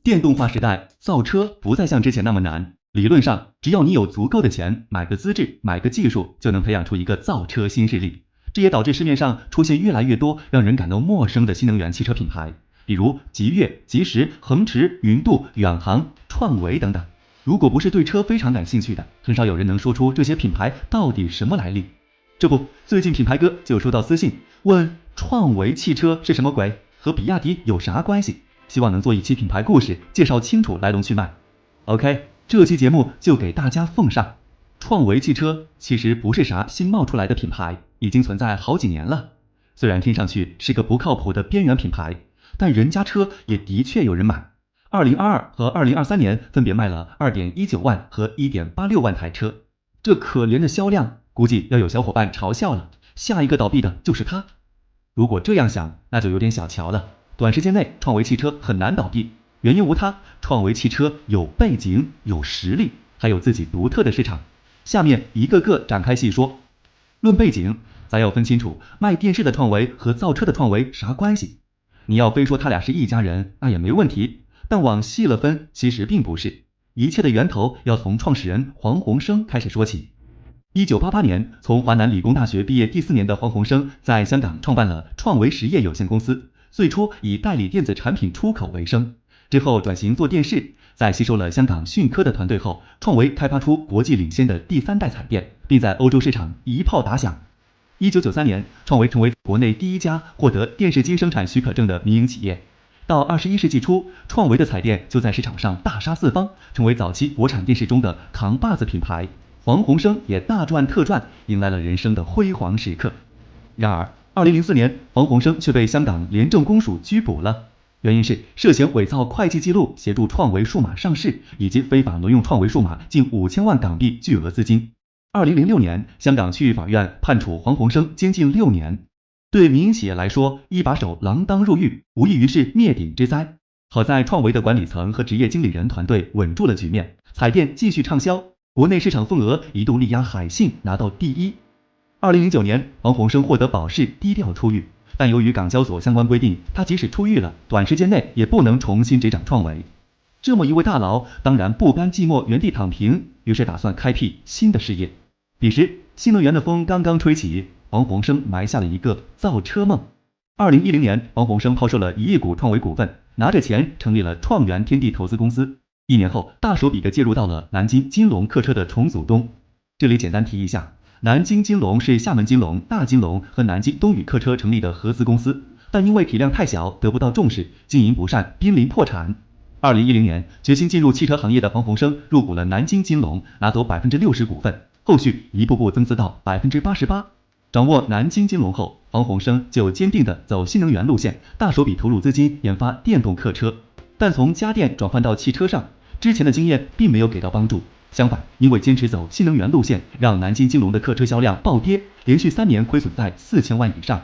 电动化时代，造车不再像之前那么难。理论上，只要你有足够的钱，买个资质，买个技术，就能培养出一个造车新势力。这也导致市面上出现越来越多让人感到陌生的新能源汽车品牌，比如极越、吉时、恒驰、云度、远航、创维等等。如果不是对车非常感兴趣的，很少有人能说出这些品牌到底什么来历。这不，最近品牌哥就收到私信，问创维汽车是什么鬼，和比亚迪有啥关系？希望能做一期品牌故事，介绍清楚来龙去脉。OK， 这期节目就给大家奉上。创维汽车其实不是啥新冒出来的品牌，已经存在好几年了。虽然听上去是个不靠谱的边缘品牌，但人家车也的确有人买。2022和2023年分别卖了 2.19 万和 1.86 万台车，这可怜的销量，估计要有小伙伴嘲笑了，下一个倒闭的就是它。如果这样想，那就有点小瞧了。短时间内，创维汽车很难倒闭，原因无他，创维汽车有背景、有实力，还有自己独特的市场。下面一个个展开细说。论背景，咱要分清楚卖电视的创维和造车的创维啥关系。你要非说他俩是一家人，那也没问题，但往细了分，其实并不是。一切的源头要从创始人黄鸿升开始说起。1988年，从华南理工大学毕业第4年的黄鸿升在香港创办了创维实业有限公司，最初以代理电子产品出口为生，之后转型做电视，在吸收了香港讯科的团队后，创维开发出国际领先的第3代彩电，并在欧洲市场一炮打响。1993年，创维成为国内第一家获得电视机生产许可证的民营企业。到21世纪初，创维的彩电就在市场上大杀四方，成为早期国产电视中的扛把子品牌。黄鸿升也大赚特赚，迎来了人生的辉煌时刻。然而2004年，黄鸿升却被香港廉政公署拘捕了，原因是涉嫌伪造会计记录，协助创维数码上市，以及非法挪用创维数码近5000万港币巨额资金。2006年，香港区域法院判处黄鸿升监禁6年。对民营企业来说，一把手锒铛入狱，无异于是灭顶之灾。好在创维的管理层和职业经理人团队稳住了局面，彩电继续畅销，国内市场份额一度力压海信拿到第1。2009年，黄鸿升获得保释，低调出狱，但由于港交所相关规定，他即使出狱了，短时间内也不能重新执掌创维。这么一位大佬，当然不甘寂寞原地躺平，于是打算开辟新的事业。彼时，新能源的风刚刚吹起，黄鸿升埋下了一个造车梦。2010年，黄鸿升抛售了1亿股创维股份，拿着钱成立了创源天地投资公司。1年后，大手笔地介入到了南京金龙客车的重组中。这里简单提一下，南京金龙是厦门金龙、大金龙和南京东宇客车成立的合资公司，但因为体量太小，得不到重视，经营不善，濒临破产。2010年，决心进入汽车行业的黄鸿升入股了南京金龙，拿走60%股份，后续一步步增资到88%。掌握南京金龙后，黄鸿升就坚定地走新能源路线，大手笔投入资金研发电动客车。但从家电转换到汽车上，之前的经验并没有给到帮助。相反，因为坚持走新能源路线，让南京金龙的客车销量暴跌，连续3年亏损在4000万以上。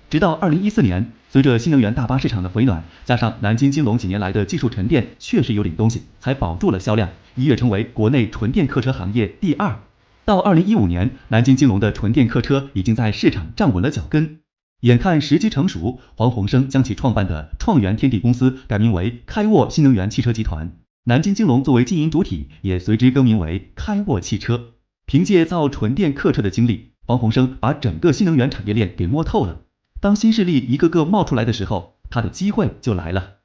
直到2014年，随着新能源大巴市场的回暖，加上南京金龙几年来的技术沉淀确实有点东西，才保住了销量，一跃成为国内纯电客车行业第2。到2015年，南京金龙的纯电客车已经在市场站稳了脚跟。眼看时机成熟，黄鸿升将其创办的创源天地公司改名为开沃新能源汽车集团，南京金龙作为经营主体，也随之更名为开沃汽车。凭借造纯电客车的经历，黄鸿升把整个新能源产业链给摸透了。当新势力一个个冒出来的时候，他的机会就来了。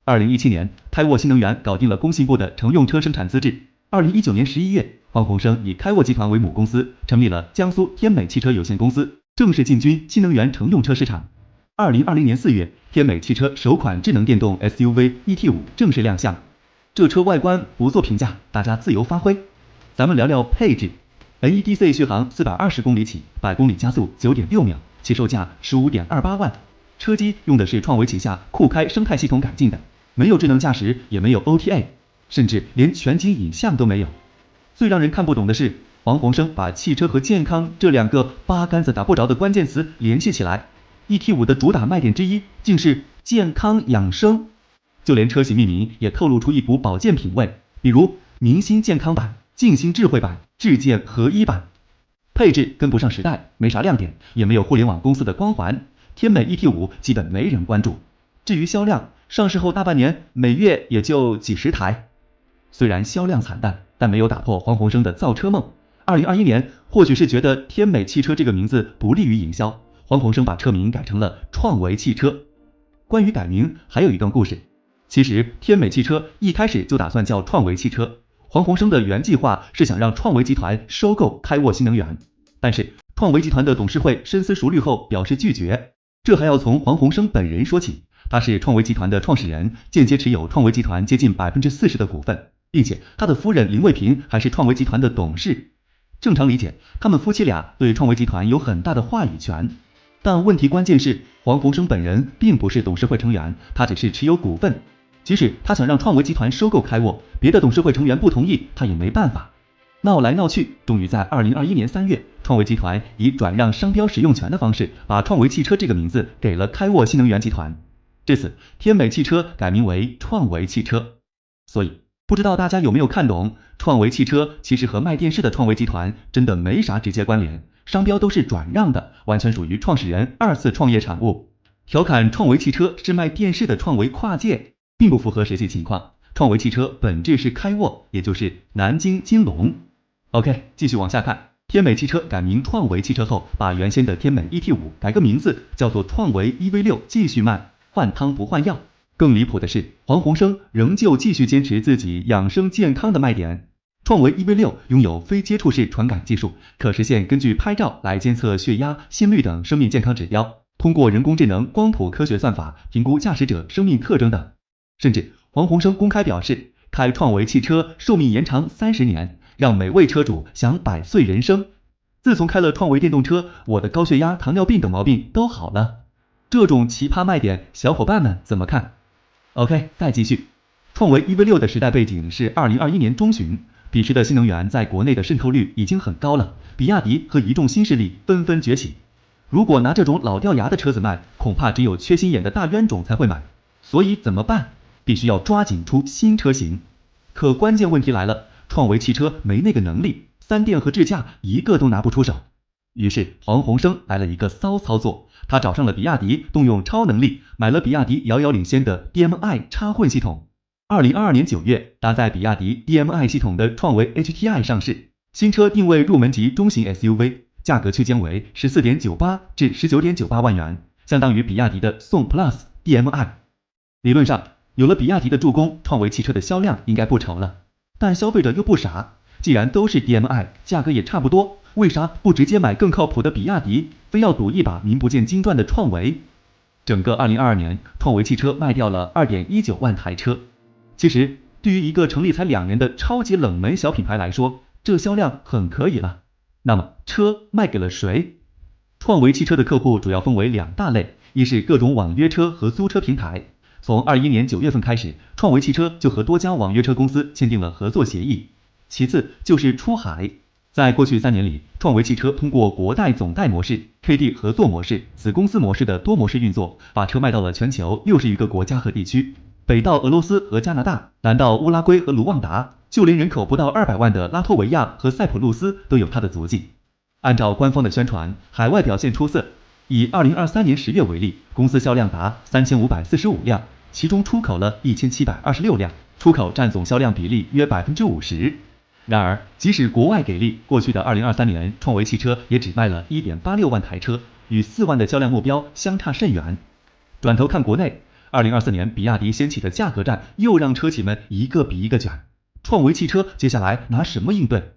2017年，开沃新能源搞定了工信部的乘用车生产资质。2019年11月，黄鸿升以开沃集团为母公司，成立了江苏天美汽车有限公司，正式进军新能源乘用车市场。2020年4月，天美汽车首款智能电动 SUV ET5 正式亮相。这车外观不做评价，大家自由发挥。咱们聊聊配置。NEDC 续航420公里起，100公里加速 9.6秒，起售价 15.28 万。车机用的是创维旗下酷开生态系统改进的，没有智能驾驶，也没有 OTA， 甚至连全景影像都没有。最让人看不懂的是，黄鸿升把汽车和健康这2个八竿子打不着的关键词联系起来。ET5 的主打卖点之一竟是健康养生，就连车型命名也透露出一股保健品味，比如明星健康版、静心智慧版、智健合一版。配置跟不上时代，没啥亮点，也没有互联网公司的光环，天美 ET5 基本没人关注。至于销量，上市后大半年，每月也就几十台。虽然销量惨淡，但没有打破黄鸿升的造车梦。2021年，或许是觉得天美汽车这个名字不利于营销，黄鸿升把车名改成了创维汽车。关于改名，还有一段故事。其实天美汽车一开始就打算叫创维汽车，黄鸿升的原计划是想让创维集团收购开沃新能源，但是创维集团的董事会深思熟虑后表示拒绝。这还要从黄鸿升本人说起，他是创维集团的创始人，间接持有创维集团接近40%的股份，并且他的夫人林卫平还是创维集团的董事。正常理解，他们夫妻俩对创维集团有很大的话语权。但问题关键是，黄鸿升本人并不是董事会成员，他只是持有股份。即使他想让创维集团收购开沃，别的董事会成员不同意，他也没办法。闹来闹去，终于在2021年3月，创维集团以转让商标使用权的方式，把创维汽车这个名字给了开沃新能源集团。至此，天美汽车改名为创维汽车。所以，不知道大家有没有看懂，创维汽车其实和卖电视的创维集团真的没啥直接关联，商标都是转让的，完全属于创始人2次创业产物。调侃创维汽车是卖电视的创维跨界，并不符合实际情况。创维汽车本质是开沃，也就是南京金龙。OK， 继续往下看。天美汽车改名创维汽车后，把原先的天美 ET5 改个名字，叫做创维 EV6，继续卖，换汤不换药。更离谱的是，黄鸿升仍旧继续坚持自己养生健康的卖点。创维 EV6 拥有非接触式传感技术，可实现根据拍照来监测血压、心率等生命健康指标，通过人工智能光谱科学算法评估驾驶者生命特征等。甚至黄鸿升公开表示，开创维汽车寿命延长30年，让每位车主享100岁人生。自从开了创维电动车，我的高血压、糖尿病等毛病都好了。这种奇葩卖点，小伙伴们怎么看？ OK， 再继续。创维 EV6 的时代背景是2021年中旬，彼时的新能源在国内的渗透率已经很高了，比亚迪和一众新势力纷纷崛起。如果拿这种老掉牙的车子卖，恐怕只有缺心眼的大冤种才会买。所以怎么办？必须要抓紧出新车型。可关键问题来了，创维汽车没那个能力，3电和智驾一个都拿不出手。于是黄鸿升来了一个骚操作，他找上了比亚迪，动用超能力买了比亚迪遥遥领先的 DMI 插混系统。2022年9月，搭载比亚迪 DMI 系统的创维 HTI 上市，新车定位入门级中型 SUV， 价格区间为 14.98 至 19.98 万元，相当于比亚迪的宋 Plus DMI。 理论上，有了比亚迪的助攻，创维汽车的销量应该不愁了。但消费者又不傻，既然都是 DMI， 价格也差不多，为啥不直接买更靠谱的比亚迪，非要赌一把名不见经传的创维？整个2022年，创维汽车卖掉了 2.19 万台车。其实，对于一个成立才2年的超级冷门小品牌来说，这销量很可以了。那么，车卖给了谁？创维汽车的客户主要分为2大类，一是各种网约车和租车平台。从21年9月份开始，创维汽车就和多家网约车公司签订了合作协议。其次就是出海。在过去3年里，创维汽车通过国代总代模式、KD 合作模式、子公司模式的多模式运作，把车卖到了全球60余个国家和地区，北到俄罗斯和加拿大，南到乌拉圭和卢旺达，就连人口不到200万的拉脱维亚和塞浦路斯都有它的足迹。按照官方的宣传，海外表现出色。以2023年10月为例，公司销量达3545辆，其中出口了1726辆，出口占总销量比例约 50%。然而，即使国外给力，过去的2023年，创维汽车也只卖了 1.86 万台车，与4万的销量目标相差甚远。转头看国内，2024年比亚迪掀起的价格战又让车企们一个比一个卷。创维汽车接下来拿什么应对？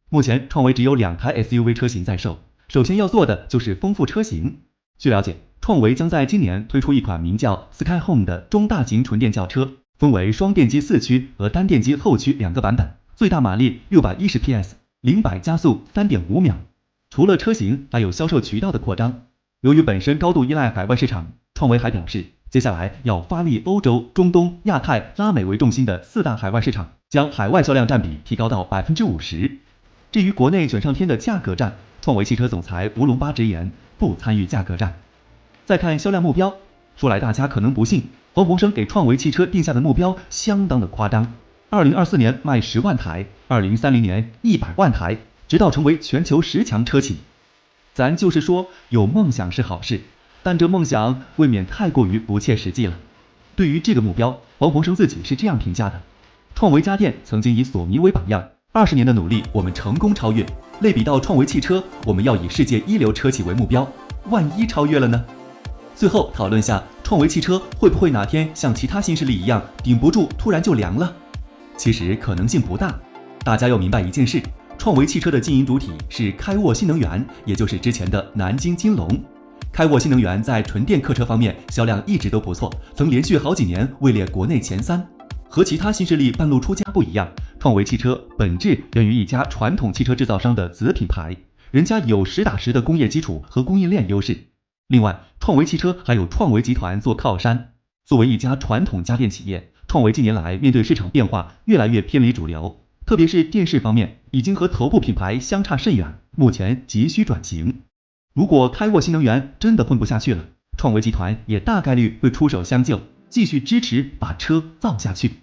目前创维只有2台 SUV 车型在售，首先要做的就是丰富车型。据了解，创维将在今年推出一款名叫 Skyhome 的中大型纯电轿车，分为双电机4驱和单电机后驱2个版本，最大马力610 PS， 0-100加速 3.5 秒。除了车型，还有销售渠道的扩张。由于本身高度依赖海外市场，创维还表示，接下来要发力欧洲、中东、亚太、拉美为重心的4大海外市场，将海外销量占比提高到 50%。至于国内卷上天的价格战，创维汽车总裁吴龙巴直言不参与价格战。再看销量目标，说来大家可能不信，黄鸿升给创维汽车定下的目标相当的夸张，2024年卖10万台，2030年100万台，直到成为全球10强车企。咱就是说，有梦想是好事，但这梦想未免太过于不切实际了。对于这个目标，黄鸿升自己是这样评价的：创维家电曾经以索尼为榜样，20年的努力，我们成功超越。类比到创维汽车，我们要以世界一流车企为目标，万一超越了呢？最后讨论下，创维汽车会不会哪天像其他新势力一样顶不住，突然就凉了？其实可能性不大。大家要明白一件事，创维汽车的经营主体是开沃新能源，也就是之前的南京金龙。开沃新能源在纯电客车方面销量一直都不错，曾连续好几年位列国内前3。和其他新势力半路出家不一样，创维汽车本质源于一家传统汽车制造商的子品牌，人家有实打实的工业基础和供应链优势。另外，创维汽车还有创维集团做靠山。作为一家传统家电企业，创维近年来面对市场变化，越来越偏离主流，特别是电视方面，已经和头部品牌相差甚远，目前急需转型。如果开沃新能源真的混不下去了，创维集团也大概率会出手相救，继续支持把车造下去。